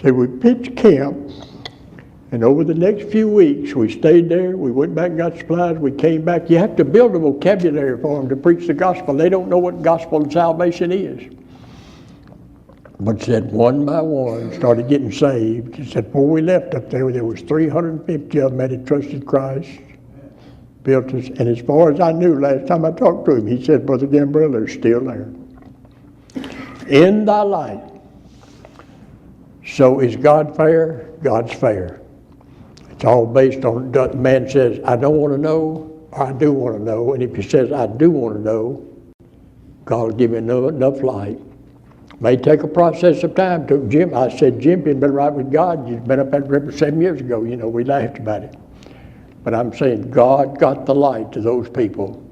Said we pitched camp, and over the next few weeks we stayed there. We went back and got supplies. We came back. You have to build a vocabulary for them to preach the gospel. They don't know what gospel and salvation is. But said one by one started getting saved. He said before we left up there was 350 of them that had trusted Christ. Built us, and as far as I knew last time I talked to him, he said, Brother Gambrell, they're still there. In thy light. So is God fair? God's fair. It's all based on, the man says, I don't want to know, or I do want to know. And if he says, I do want to know, God will give you enough light. May take a process of time. To Jim, I said, Jim, you've been right with God. You've been up at the river 7 years ago. You know, we laughed about it. But I'm saying God got the light to those people.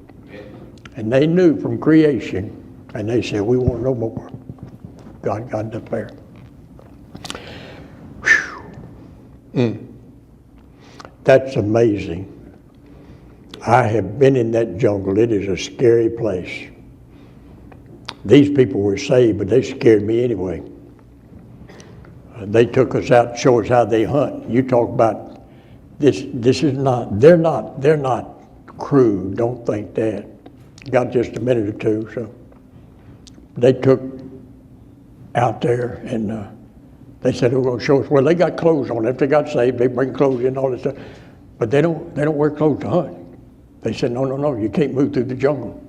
And they knew from creation. And they said, we want no more. God got it up there. That's amazing. I have been in that jungle. It is a scary place. These people were saved, but they scared me anyway. They took us out to show us how they hunt. You talk about this is not, they're not crude. Don't think that. Got just a minute or two, so. They took out there and they said they were going to show us. Well, they got clothes on. If they got saved, they bring clothes in and all this stuff. But they don't wear clothes to hunt. They said, no, you can't move through the jungle.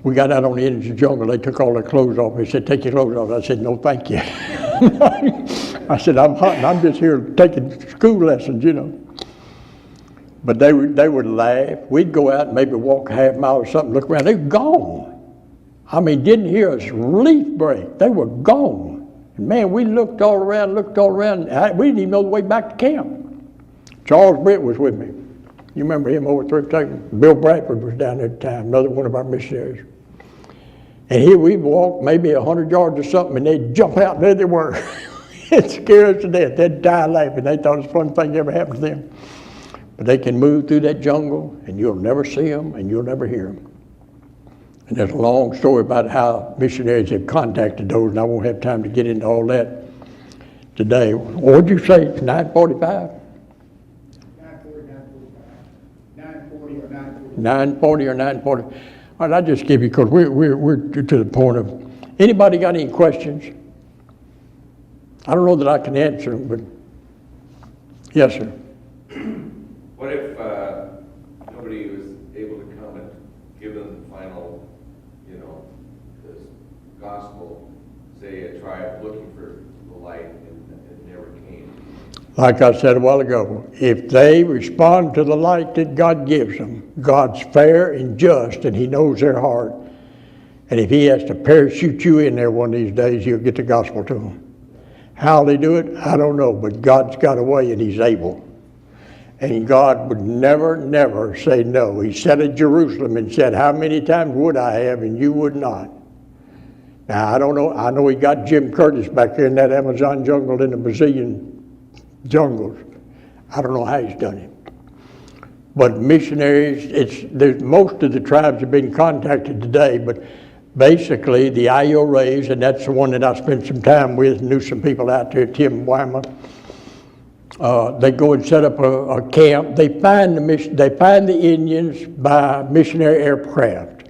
We got out on the edge of the jungle. They took all their clothes off. They said, take your clothes off. I said, no, thank you. I said, I'm hunting. I'm just here taking school lessons, you know. But they would laugh. We'd go out and maybe walk a half mile or something, look around. They're gone. I mean, didn't hear a leaf break. They were gone. And man, we looked all around. We didn't even know the way back to camp. Charles Britt was with me. You remember him over at Thrift Table? Bill Bradford was down there at the time, another one of our missionaries. And here we'd walk maybe 100 yards or something, and they'd jump out, and there they were. It scared us to death. They'd die laughing. They thought it was the fun thing that ever happened to them. But they can move through that jungle, and you'll never see them, and you'll never hear them. And there's a long story about how missionaries have contacted those, and I won't have time to get into all that today. What did you say, 9:45? 9:40 or 9:40. All right, I just give you, because we're to the point of, anybody got any questions? I don't know that I can answer them, but, yes, sir. What if nobody was able to come and give them the final, this gospel, say a tribe looking for the light and it never came? Like I said a while ago, if they respond to the light that God gives them, God's fair and just, and He knows their heart. And if He has to parachute you in there one of these days, He'll get the gospel to them. How they do it, I don't know, but God's got a way and He's able. And God would never, never say no. He sat at Jerusalem and said, how many times would I have and you would not? Now, I don't know. I know He got Jim Curtis back there in that Amazon jungle in the Brazilian jungles. I don't know how He's done it. But missionaries, there's most of the tribes have been contacted today, but basically the IORAs, and that's the one that I spent some time with, knew some people out there, Tim Weimer. They go and set up a camp. They find the Indians by missionary aircraft.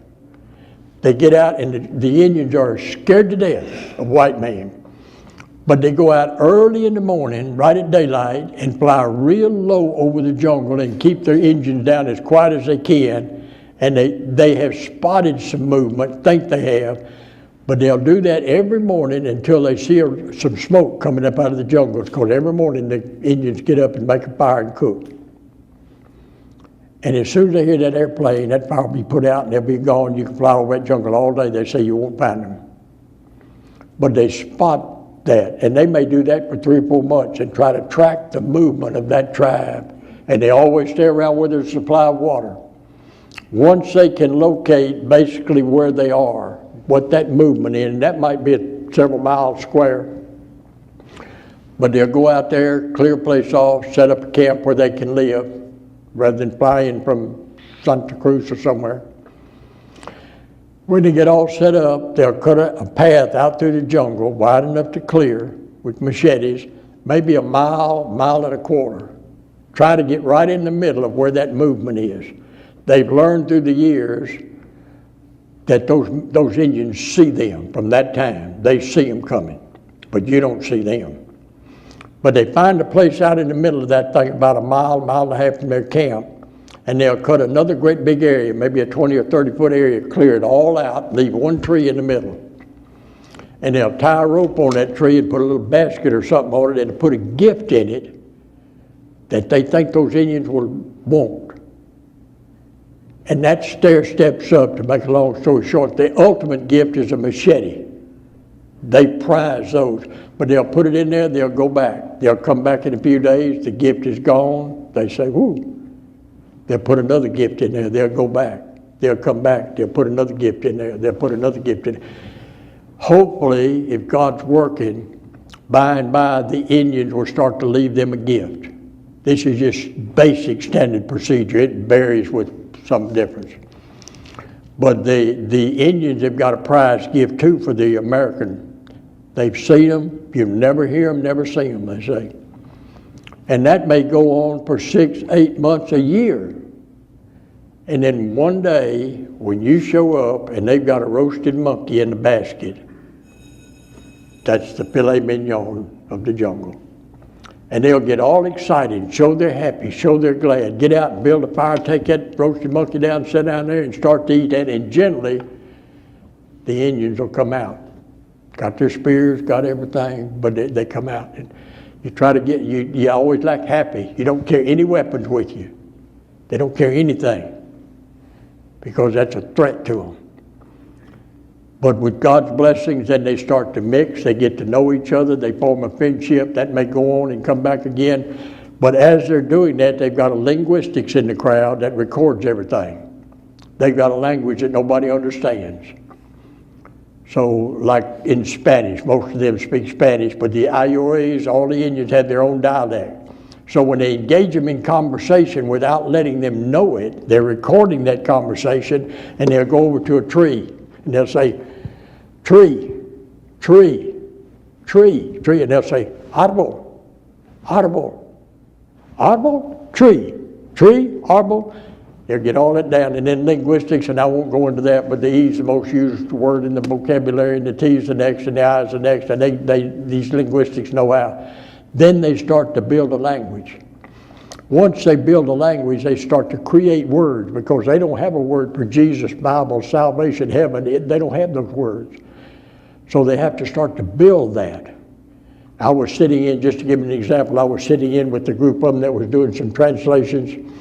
They get out, and the Indians are scared to death of white man. But they go out early in the morning, right at daylight, and fly real low over the jungle and keep their engines down as quiet as they can. And they have spotted some movement, think they have, but they'll do that every morning until they see some smoke coming up out of the jungles, because every morning the Indians get up and make a fire and cook. And as soon as they hear that airplane, that fire will be put out and they'll be gone. You can fly over that jungle all day. They say you won't find them. But they spot that, and they may do that for 3 or 4 months and try to track the movement of that tribe. And they always stay around where there's a supply of water. Once they can locate basically where they are, what that movement is, and that might be several miles square, but they'll go out there, clear a place off, set up a camp where they can live, rather than fly in from Santa Cruz or somewhere. When they get all set up, they'll cut a path out through the jungle, wide enough to clear, with machetes, maybe a mile, mile and a quarter. Try to get right in the middle of where that movement is. They've learned through the years that those Indians see them from that time. They see them coming, but you don't see them. But they find a place out in the middle of that thing, about a mile, mile and a half from their camp, and they'll cut another great big area, maybe a 20 or 30 foot area, clear it all out, leave one tree in the middle. And they'll tie a rope on that tree and put a little basket or something on it and put a gift in it that they think those Indians will want. And that stair steps up, to make a long story short, the ultimate gift is a machete. They prize those, but they'll put it in there, they'll go back. They'll come back in a few days, the gift is gone. They say, whoo. They'll put another gift in there, they'll go back. They'll come back, they'll put another gift in there, they'll put another gift in there. Hopefully, if God's working, by and by the Indians will start to leave them a gift. This is just basic standard procedure. It varies with some difference. But the Indians have got a prize gift too for the American. They've seen them, you never hear them, never see them, they say. And that may go on for 6, 8 months, a year. And then one day, when you show up and they've got a roasted monkey in the basket, that's the filet mignon of the jungle. And they'll get all excited, show they're happy, show they're glad, get out and build a fire, take that roasted monkey down, sit down there and start to eat that. And generally, the Indians will come out. Got their spears, got everything, but they come out. And you try to get, you always act happy. You don't carry any weapons with you. They don't carry anything, because that's a threat to them. But with God's blessings, then they start to mix, they get to know each other, they form a friendship. That may go on and come back again. But as they're doing that, they've got a linguistics in the crowd that records everything. They've got a language that nobody understands. So like in Spanish, most of them speak Spanish, but the IOAs, all the Indians have their own dialect. So when they engage them in conversation without letting them know it, they're recording that conversation, and they'll go over to a tree and they'll say, tree, tree, tree, tree, and they'll say, arbol, arbol, arbol, tree, tree, arbol. They'll get all that down. And then linguistics, and I won't go into that, but the E is the most used word in the vocabulary, and the T is the next, and the I is the next, and these linguistics know how. Then they start to build a language. Once they build a language, they start to create words, because they don't have a word for Jesus, Bible, salvation, heaven. They don't have those words. So they have to start to build that. I was sitting in, just to give you an example, I was sitting in with the group of them that was doing some translations,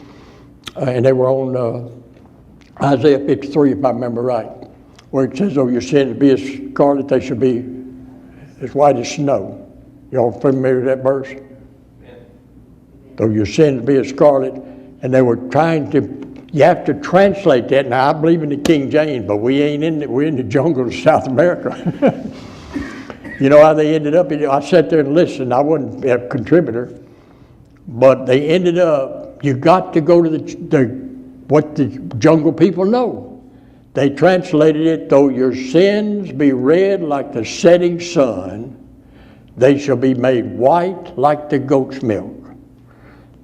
and they were on Isaiah 53, if I remember right, where it says, "Oh, your sins be as scarlet, they shall be as white as snow." Y'all familiar with that verse? Though your sins be as scarlet, and they were trying to, you have to translate that. Now, I believe in the King James, but we're in the jungle of South America. You know how they ended up? I sat there and listened. I wasn't a contributor, but they ended up, you got to go to what the jungle people know. They translated it, "Though your sins be red like the setting sun, they shall be made white like the goat's milk."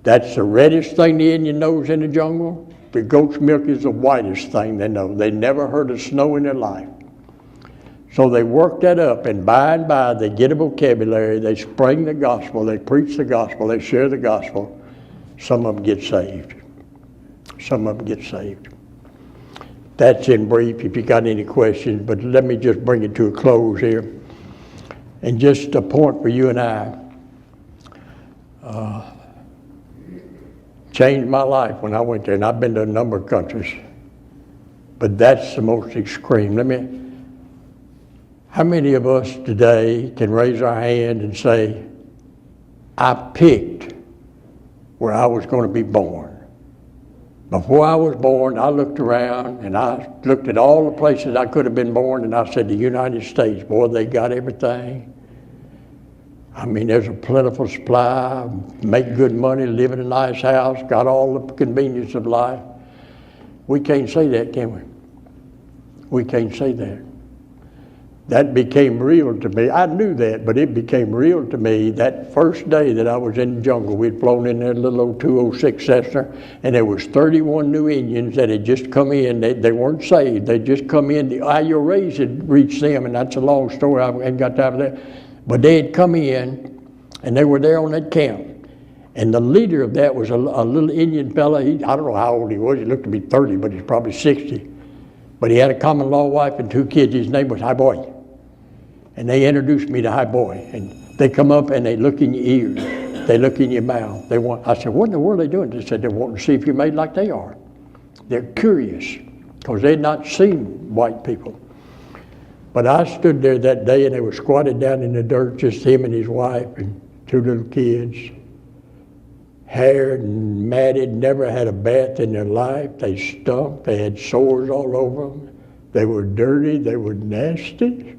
That's the reddest thing the Indian knows in the jungle. The goat's milk is the whitest thing they know. They never heard of snow in their life. So they work that up, and by they get a vocabulary, they spring the gospel, they preach the gospel, they share the gospel. Some of them get saved. Some of them get saved. That's in brief, if you got any questions, but let me just bring it to a close here. And just a point for you and I. Changed my life when I went there, and I've been to a number of countries. But that's the most extreme. How many of us today can raise our hand and say, "I picked where I was going to be born"? Before I was born, I looked around and I looked at all the places I could have been born, and I said, the United States, boy, they got everything. I mean, there's a plentiful supply, make good money, live in a nice house, got all the convenience of life. We can't say that, can we? We can't say that. That became real to me. I knew that, but it became real to me that first day that I was in the jungle. We'd flown in that little old 206 Cessna, and there was 31 new Indians that had just come in. They weren't saved. They'd just come in. The IRAs had reached them, and that's a long story. I ain't got time for that. But they had come in, and they were there on that camp. And the leader of that was a little Indian fella. I don't know how old he was. He looked to be 30, but he's probably 60. But he had a common law wife and 2 kids. His name was High Boy. And they introduced me to High Boy. And they come up and they look in your ears. They look in your mouth. I said, "What in the world are they doing?" They said, "They're wanting to see if you're made like they are." They're curious because they'd not seen white people. But I stood there that day, and they were squatted down in the dirt, just him and his wife and 2 little kids. Haired and matted, never had a bath in their life. They stunk. They had sores all over them. They were dirty. They were nasty.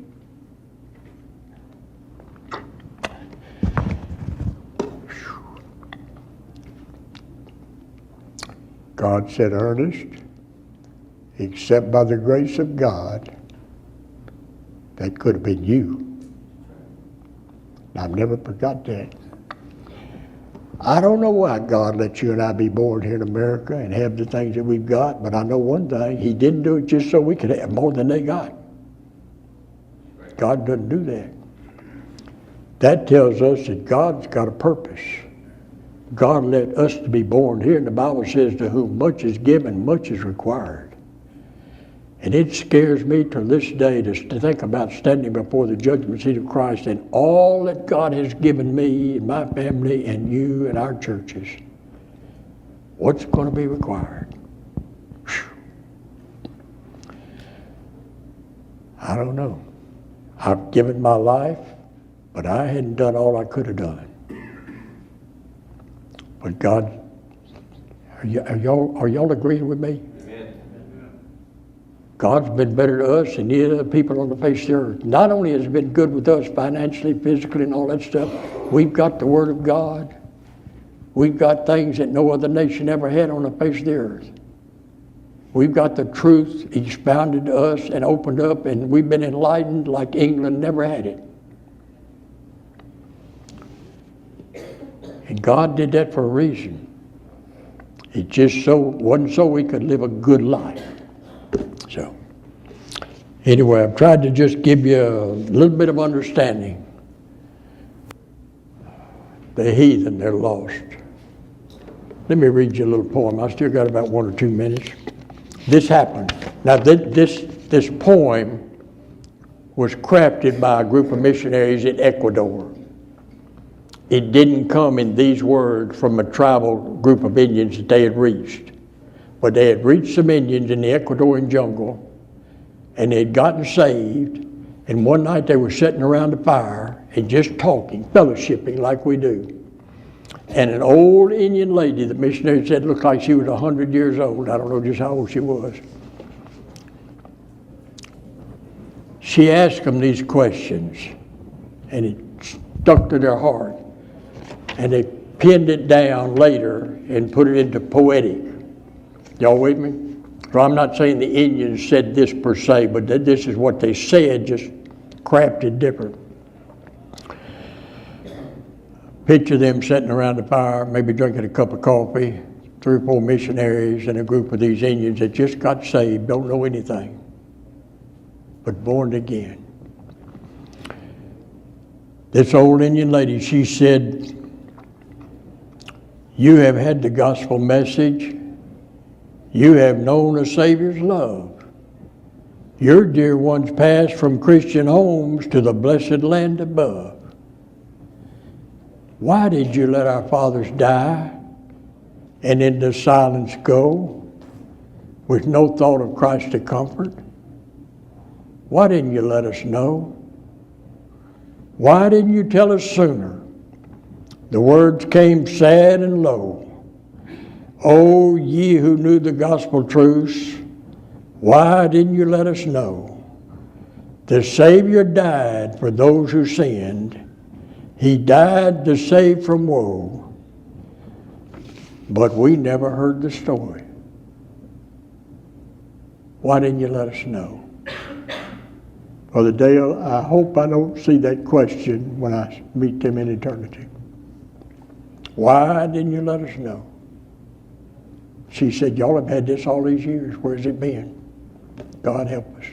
God said, "Earnest, except by the grace of God, that could have been you." I've never forgot that. I don't know why God let you and I be born here in America and have the things that we've got, but I know one thing, He didn't do it just so we could have more than they got. God doesn't do that. That tells us that God's got a purpose. God let us to be born here, and the Bible says, "To whom much is given, much is required." And it scares me to this day to think about standing before the judgment seat of Christ and all that God has given me and my family and you and our churches. What's going to be required? Whew. I don't know. I've given my life, but I hadn't done all I could have done. But God, are y'all agreeing with me? God's been better to us than any other people on the face of the earth. Not only has He been good with us financially, physically, and all that stuff, we've got the Word of God. We've got things that no other nation ever had on the face of the earth. We've got the truth expounded to us and opened up, and we've been enlightened like England never had it. And God did that for a reason. It just wasn't so we could live a good life. So, anyway, I've tried to just give you a little bit of understanding. The heathen, they're lost. Let me read you a little poem. I still got about 1 or 2 minutes. This happened. Now, this poem was crafted by a group of missionaries in Ecuador. It didn't come in these words from a tribal group of Indians that they had reached. But they had reached some Indians in the Ecuadorian jungle, and they had gotten saved, and one night they were sitting around the fire and just talking, fellowshipping like we do. And an old Indian lady, the missionary said looked like she was 100 years old. I don't know just how old she was. She asked them these questions, and it stuck to their heart. And they pinned it down later and put it into poetic. Y'all with me? So I'm not saying the Indians said this per se, but this is what they said, just crafted different. Picture them sitting around the fire, maybe drinking a cup of coffee, 3 or 4 missionaries and a group of these Indians that just got saved, don't know anything, but born again. This old Indian lady, she said, "You have had the gospel message. You have known a Savior's love. Your dear ones passed from Christian homes to the blessed land above. Why did you let our fathers die and into silence go with no thought of Christ to comfort? Why didn't you let us know? Why didn't you tell us sooner? The words came sad and low. Oh, ye who knew the gospel truths, why didn't you let us know? The Savior died for those who sinned. He died to save from woe. But we never heard the story. Why didn't you let us know?" Brother Dale, I hope I don't see that question when I meet them in eternity. Why didn't you let us know? She said, "Y'all have had this all these years. Where's it been?" God help us.